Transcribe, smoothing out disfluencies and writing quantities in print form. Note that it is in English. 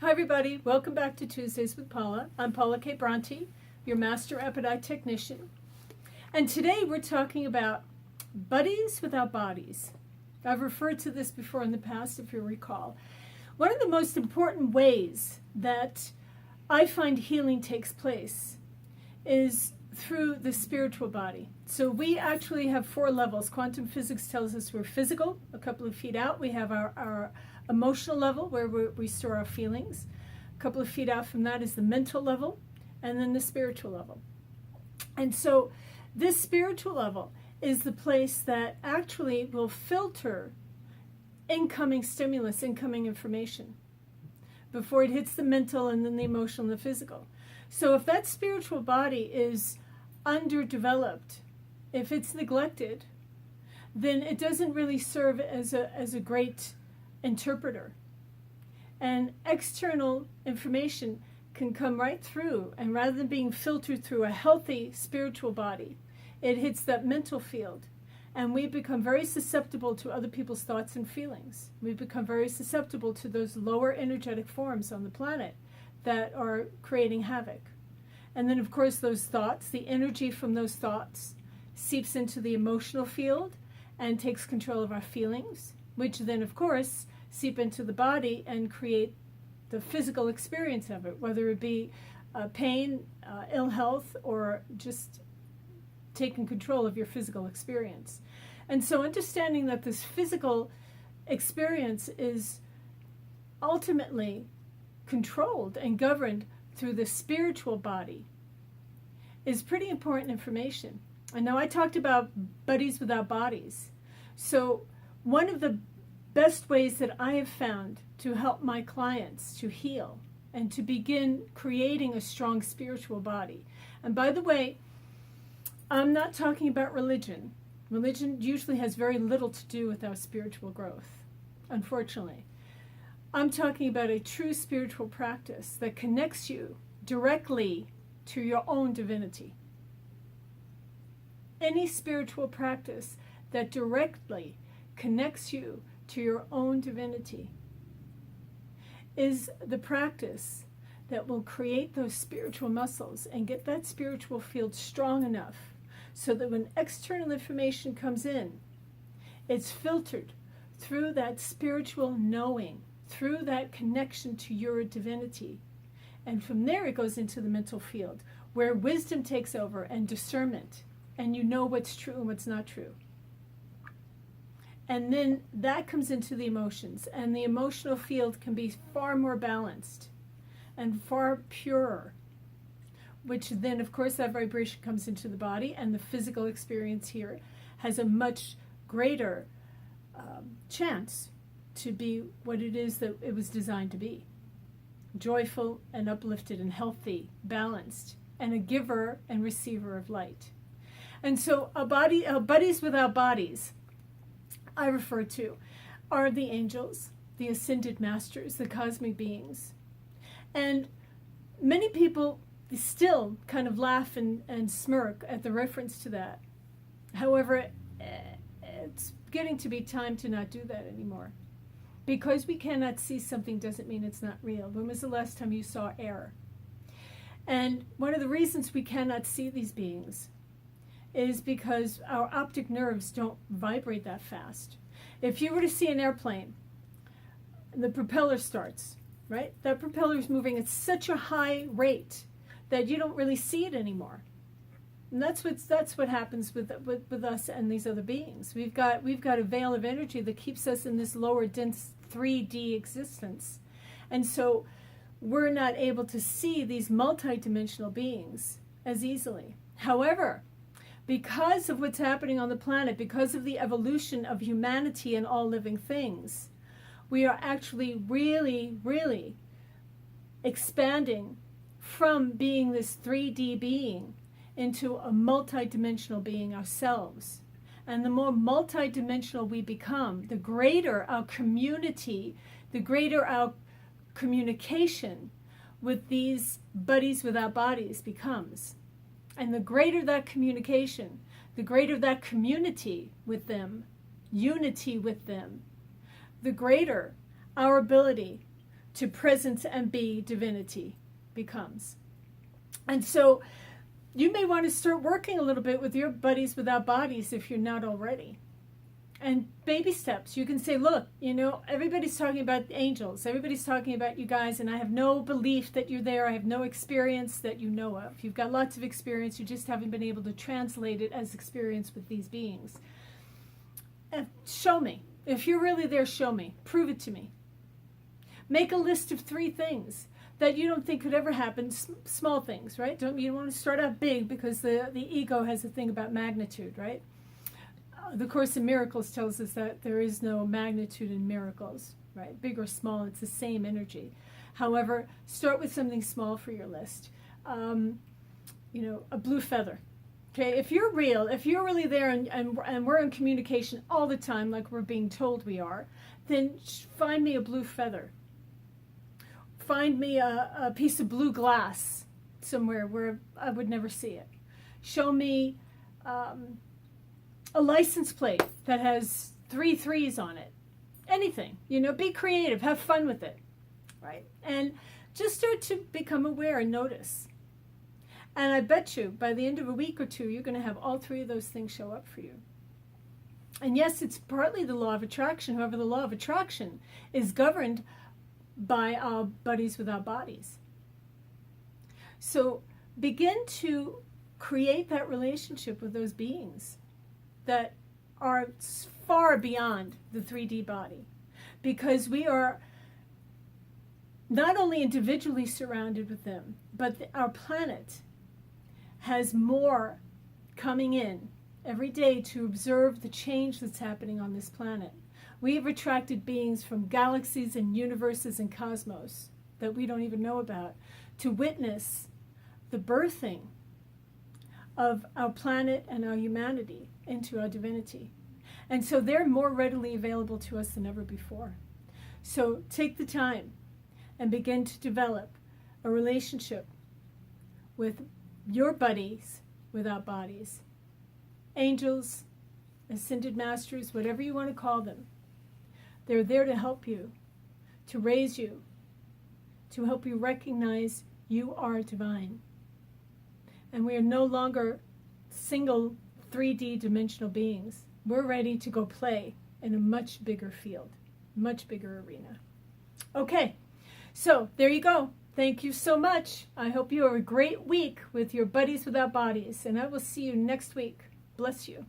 Hi everybody, welcome back to Tuesdays with Paula. I'm Paula K Bronte, your Master Epidite Technician. And today we're talking about buddies without bodies. I've referred to this before in the past, if you recall. One of the most important ways that I find healing takes place is through the spiritual body. So we actually have 4 levels. Quantum physics tells us we're physical, a couple of feet out. We have our emotional level where we store our feelings. A couple of feet out from that is the mental level, and then the spiritual level. And so this spiritual level is the place that actually will filter incoming stimulus, incoming information, before it hits the mental and then the emotional and the physical. So if that spiritual body is underdeveloped, if it's neglected, then it doesn't really serve as a great interpreter. And external information can come right through, and rather than being filtered through a healthy spiritual body, it hits that mental field. And we become very susceptible to other people's thoughts and feelings. We become very susceptible to those lower energetic forms on the planet that are creating havoc. And then, of course, those thoughts, the energy from those thoughts seeps into the emotional field and takes control of our feelings, which then, of course, seep into the body and create the physical experience of it, whether it be pain, ill health, or just taking control of your physical experience. And so understanding that this physical experience is ultimately controlled and governed through the spiritual body is pretty important information. And now I talked about buddies without bodies. So one of the best ways that I have found to help my clients to heal and to begin creating a strong spiritual body. And by the way, I'm not talking about religion. Religion usually has very little to do with our spiritual growth, unfortunately. I'm talking about a true spiritual practice that connects you directly to your own divinity. Any spiritual practice that directly connects you to your own divinity is the practice that will create those spiritual muscles and get that spiritual field strong enough so that when external information comes in, it's filtered through that spiritual knowing, through that connection to your divinity. And from there it goes into the mental field, where wisdom takes over and discernment, and you know what's true and what's not true. And then that comes into the emotions, and the emotional field can be far more balanced and far purer, which then, of course, that vibration comes into the body, and the physical experience here has a much greater chance to be what it is that it was designed to be. Joyful and uplifted and healthy, balanced, and a giver and receiver of light. And so buddies without bodies, I refer to, are the angels, the ascended masters, the cosmic beings. And many people still kind of laugh and smirk at the reference to that. However, it's getting to be time to not do that anymore. Because we cannot see something doesn't mean it's not real. When was the last time you saw air? And one of the reasons we cannot see these beings is because our optic nerves don't vibrate that fast. If you were to see an airplane, the propeller starts, right? That propeller is moving at such a high rate that you don't really see it anymore. And that's what happens with us and these other beings. We've got a veil of energy that keeps us in this lower dense 3D existence. And so we're not able to see these multidimensional beings as easily. However, because of what's happening on the planet, because of the evolution of humanity and all living things, we are actually really, really expanding from being this 3D being into a multidimensional being ourselves. And the more multidimensional we become, the greater our community, the greater our communication with these buddies without bodies becomes. And the greater that communication, the greater that community with them, unity with them, the greater our ability to presence and be divinity becomes. And so you may want to start working a little bit with your buddies without bodies if you're not already. And baby steps. You can say, look, everybody's talking about angels. Everybody's talking about you guys, and I have no belief that you're there. I have no experience that you know of. You've got lots of experience. You just haven't been able to translate it as experience with these beings. And show me. If you're really there, show me. Prove it to me. Make a list of 3 things that you don't think could ever happen. Small things, right? You don't want to start out big, because the ego has a thing about magnitude, right? The Course in Miracles tells us that there is no magnitude in miracles, right? Big or small, it's the same energy. However, start with something small for your list. A blue feather. Okay, if you're real, if you're really there and we're in communication all the time like we're being told we are, then find me a blue feather. Find me a piece of blue glass somewhere where I would never see it. Show me a license plate that has 3 3s on it. Anything, be creative, have fun with it, right? And just start to become aware and notice. And I bet you by the end of a week or 2, you're going to have all 3 of those things show up for you. And yes, it's partly the law of attraction. However, the law of attraction is governed by our buddies without bodies. So begin to create that relationship with those beings that are far beyond the 3D body, because we are not only individually surrounded with them, but our planet has more coming in every day to observe the change that's happening on this planet. We have attracted beings from galaxies and universes and cosmos that we don't even know about to witness the birthing of our planet and our humanity into our divinity. And so they're more readily available to us than ever before. So take the time and begin to develop a relationship with your buddies without bodies. Angels, ascended masters, whatever you want to call them. They're there to help you, to raise you, to help you recognize you are divine. And we are no longer single 3D dimensional beings. We're ready to go play in a much bigger field, much bigger arena. Okay, so there you go. Thank you so much. I hope you have a great week with your buddies without bodies, and I will see you next week. Bless you.